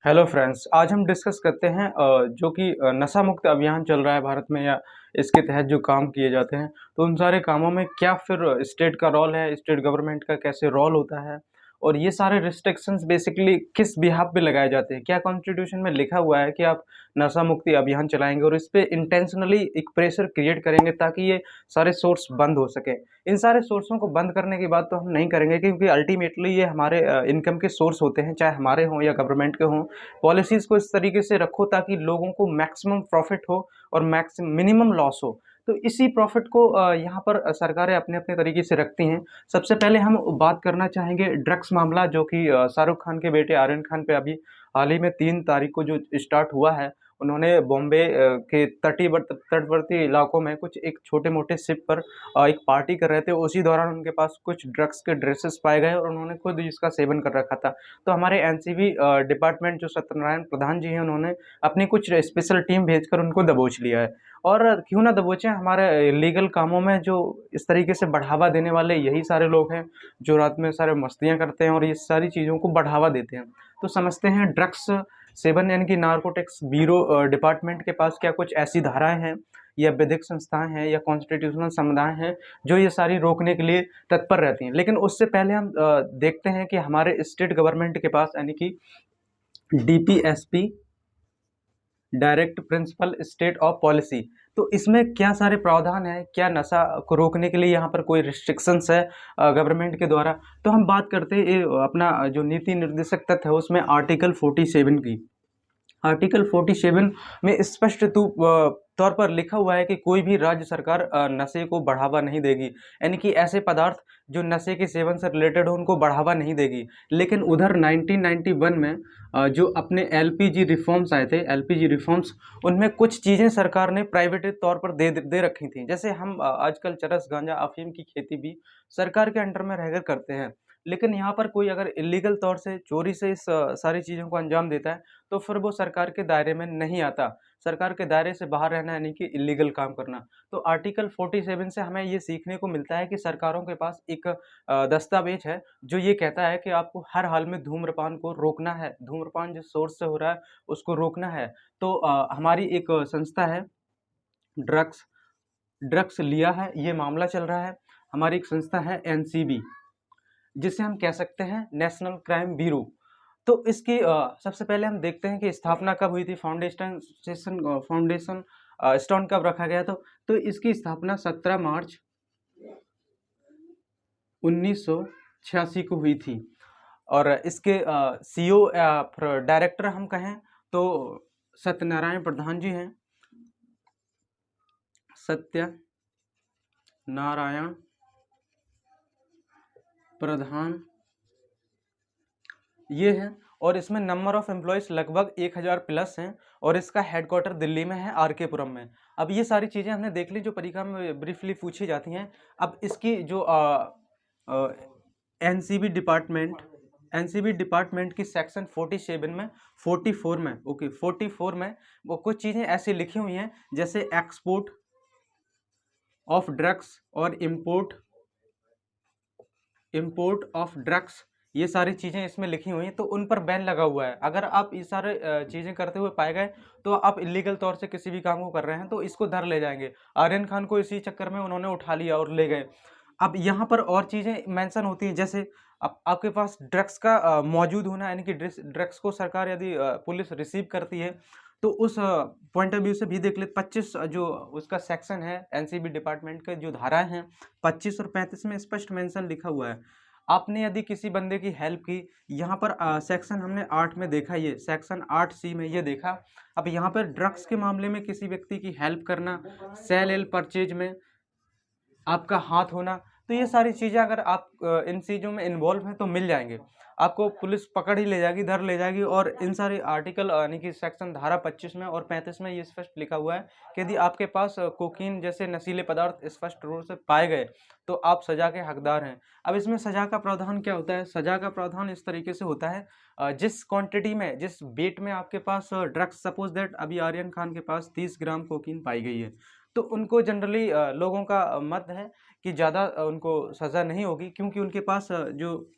Hello friends, आज हम discuss करते हैं जो कि नशा मुक्त अभियान चल रहा है भारत में या इसके तहत जो काम किए जाते हैं, तो उन सारे कामों में क्या फिर स्टेट का रोल है, स्टेट गवर्नमेंट का कैसे रोल होता है और ये सारे रिस्ट्रिक्शंस बेसिकली किस बिहाफ पे लगाए जाते हैं? क्या कॉन्स्टिट्यूशन में लिखा हुआ है कि आप नशा मुक्ति अभियान चलाएँगे और इस पे इंटेंशनली एक प्रेशर क्रिएट करेंगे ताकि ये सारे सोर्स बंद हो सकें? इन सारे सोर्सों को बंद करने की बात तो हम नहीं करेंगे क्योंकि अल्टीमेटली ये हमारे इनकम के सोर्स होते हैं, चाहे हमारे हों या गवर्नमेंट के हों। पॉलिसीज़ को इस तरीके से रखो ताकि लोगों को मैक्सिमम प्रॉफ़िट हो और मिनिमम लॉस हो। तो इसी प्रॉफ़िट को यहाँ पर सरकारें अपने-अपने तरीके से रखती हैं। सबसे पहले हम बात करना चाहेंगे ड्रग्स मामला जो कि शाहरुख खान के बेटे आर्यन खान पे अभी हाल ही में 3 तारीख को जो स्टार्ट हुआ है। उन्होंने बॉम्बे के तटवर्ती इलाकों में कुछ एक छोटे-मोटे शिप पर एक पार्टी कर रहे थे। उसी दौरान उनके पास कुछ ड्रग्स के ड्रेसेस पाए गए और उन्होंने खुद इसका सेवन कर रखा था। तो हमारे एनसीबी डिपार्टमेंट जो सत्यनारायण प्रधान जी हैं, उन्होंने अपनी कुछ स्पेशल टीम भेजकर उनको दबोच लिया है। और क्यों ना दबोचें, हमारे इल्लीगल कामों में जो इस तरीके से बढ़ावा देने वाले यही सारे लोग हैं, जो रात में सारे मस्तियाँ करते हैं और ये सारी चीज़ों को बढ़ावा देते हैं। तो समझते हैं ड्रग्स सेवन यानी कि नारकोटिक्स ब्यूरो डिपार्टमेंट के पास क्या कुछ ऐसी धाराएँ हैं या विधिक संस्थाएँ हैं या कॉन्स्टिट्यूशनल समुदाय हैं, जो ये सारी रोकने के लिए तत्पर रहती हैं। लेकिन उससे पहले हम देखते हैं कि हमारे स्टेट गवर्नमेंट के पास यानी कि DPSP direct principle state of policy, तो इसमें क्या सारे प्रावधान हैं, क्या नशा को रोकने के लिए यहाँ पर कोई रिस्ट्रिक्शंस है गवर्नमेंट के द्वारा? तो हम बात करते हैं ये अपना जो नीति निर्देशक तत्व है उसमें आर्टिकल 47 की। आर्टिकल 47 में स्पष्ट तौर पर लिखा हुआ है कि कोई भी राज्य सरकार नशे को बढ़ावा नहीं देगी, यानी कि ऐसे पदार्थ जो नशे के सेवन से रिलेटेड हो उनको बढ़ावा नहीं देगी। लेकिन उधर 1991 में जो अपने एलपीजी रिफॉर्म्स आए थे, एलपीजी रिफॉर्म्स, उनमें कुछ चीज़ें सरकार ने प्राइवेटेड तौर पर दे रखी थी। जैसे हम आजकल चरस, गांजा, अफीम की खेती भी सरकार के अंडर में रहकर करते हैं। लेकिन यहाँ पर कोई अगर इल्लीगल तौर से चोरी से इस सारी चीज़ों को अंजाम देता है, तो फिर वो सरकार के दायरे में नहीं आता। सरकार के दायरे से बाहर रहना यानी कि इल्लीगल काम करना। तो आर्टिकल 47 से हमें ये सीखने को मिलता है कि सरकारों के पास एक दस्तावेज है जो ये कहता है कि आपको हर हाल में धूम्रपान को रोकना है। धूम्रपान जिस सोर्स से हो रहा है उसको रोकना है। तो हमारी एक संस्था है ड्रग्स ड्रग्स लिया है, ये मामला चल रहा है। हमारी एक संस्था है एनसीबी, जिसे हम कह सकते हैं नेशनल क्राइम ब्यूरो। तो इसकी सबसे पहले हम देखते हैं कि स्थापना कब हुई थी, फाउंडेशन स्टोन कब रखा गया था। तो इसकी स्थापना 17 मार्च 1986 को हुई थी और इसके सीईओ या फिर डायरेक्टर हम कहें तो सत्यनारायण प्रधान जी हैं। सत्यनारायण प्रधान ये है और इसमें नंबर ऑफ एम्प्लॉयज़ लगभग 1000 प्लस हैं और इसका हेडक्वार्टर दिल्ली में है, आर के पुरम में। अब ये सारी चीज़ें हमने देख ली जो परीक्षा में ब्रीफली पूछी जाती हैं। अब इसकी जो एनसीबी डिपार्टमेंट एनसीबी डिपार्टमेंट की सेक्शन 47 में 44 में 44 में वो कुछ चीज़ें ऐसी लिखी हुई हैं जैसे एक्सपोर्ट ऑफ ड्रग्स और इम्पोर्ट ऑफ ड्रग्स, ये सारी चीज़ें इसमें लिखी हुई हैं, तो उन पर बैन लगा हुआ है। अगर आप ये सारे चीज़ें करते हुए पाए गए तो आप इल्लीगल तौर से किसी भी काम को कर रहे हैं तो इसको धर ले जाएंगे। आर्यन खान को इसी चक्कर में उन्होंने उठा लिया और ले गए। अब यहाँ पर और चीज़ें मेंशन होती हैं जैसे आपके पास ड्रग्स का मौजूद होना, यानी कि ड्रग्स को सरकार यदि पुलिस रिसीव करती है तो उस पॉइंट ऑफ व्यू से भी देख ले। 25 जो उसका सेक्शन है एनसीबी डिपार्टमेंट के जो धाराएं हैं 25 और 35 में स्पष्ट मेंशन लिखा हुआ है। आपने यदि किसी बंदे की हेल्प की, यहाँ पर सेक्शन हमने 8 में देखा, ये सेक्शन 8C में ये देखा। अब यहाँ पर ड्रग्स के मामले में किसी व्यक्ति की हेल्प करना, सेल एल परचेज में आपका हाथ होना, तो ये सारी चीज़ें अगर आप इन चीज़ों में इन्वॉल्व हैं तो मिल जाएँगे। आपको पुलिस पकड़ ही ले जाएगी, धर ले जाएगी और इन सारे आर्टिकल यानी कि सेक्शन धारा 25 में और 35 में ये स्पष्ट लिखा हुआ है कि यदि आपके पास कोकीन जैसे नशीले पदार्थ स्पष्ट रूप से पाए गए तो आप सज़ा के हकदार हैं। अब इसमें सज़ा का प्रावधान क्या होता है? सज़ा का प्रावधान इस तरीके से होता है जिस क्वांटिटी में, जिस वेट में आपके पास ड्रग्स, सपोज़ दैट अभी आर्यन खान के पास 30 ग्राम कोकीन पाई गई है, तो उनको जनरली लोगों का मत है कि ज़्यादा उनको सज़ा नहीं होगी क्योंकि उनके पास जो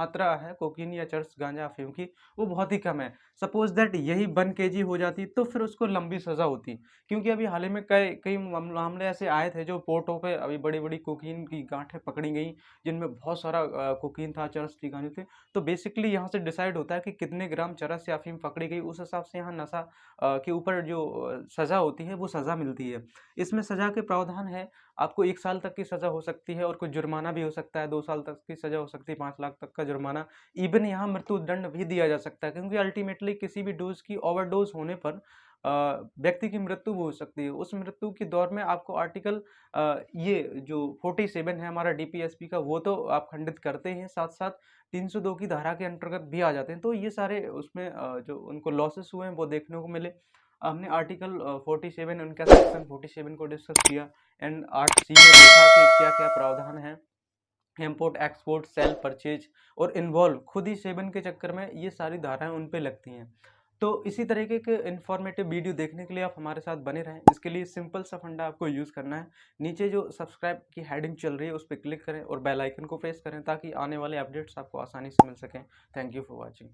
मात्रा है कोकीन या चरस, गांजा, अफीम की, वो बहुत ही कम है। सपोज दैट यही 1 केजी हो जाती तो फिर उसको लंबी सज़ा होती। क्योंकि अभी हाल ही में कई कई मामले ऐसे आए थे जो पोर्टों पे अभी बड़ी-बड़ी कोकीन की गाँठें पकड़ी गई, जिनमें बहुत सारा कोकीन था, चरस थी, गांजे थे। तो बेसिकली यहाँ से डिसाइड होता है कि कितने ग्राम चरस या अफीम पकड़ी गई, उस हिसाब से यहाँ नशा के ऊपर जो सज़ा होती है वो सज़ा मिलती है। इसमें सज़ा के प्रावधान है, आपको 1 साल तक की सज़ा हो सकती है और कुछ जुर्माना भी हो सकता है, 2 साल तक की सज़ा हो सकती है, 5 लाख तक का जुर्माना, इवन यहाँ मृत्युदंड भी दिया जा सकता है, क्योंकि अल्टीमेटली किसी भी डोज़ की ओवरडोज़ होने पर व्यक्ति की मृत्यु भी हो सकती है। उस मृत्यु के दौर में आपको आर्टिकल ये जो 47 है हमारा डीपीएसपी का, वो तो आप खंडित करते हैं, साथ-साथ 302 की धारा के अंतर्गत भी आ जाते हैं। तो ये सारे उसमें जो उनको लॉसेस हुए हैं वो देखने को मिले। हमने आर्टिकल 47 उनका सेक्शन 47 को डिस्कस किया एंड 8C में देखा कि क्या-क्या प्रावधान हैं। इम्पोर्ट, एक्सपोर्ट, सेल, परचेज और इन्वॉल्व, खुद ही सेवन के चक्कर में ये सारी धाराएँ उन पे लगती हैं। तो इसी तरीके के इन्फॉर्मेटिव वीडियो देखने के लिए आप हमारे साथ बने रहें। इसके लिए सिंपल सा फंडा आपको यूज़ करना है। नीचे जो सब्सक्राइब की हेडिंग चल रही है उस पे क्लिक करें और बेल आइकन को प्रेस करें ताकि आने वाले अपडेट्स आपको आसानी से मिल सकें। Thank you for watching.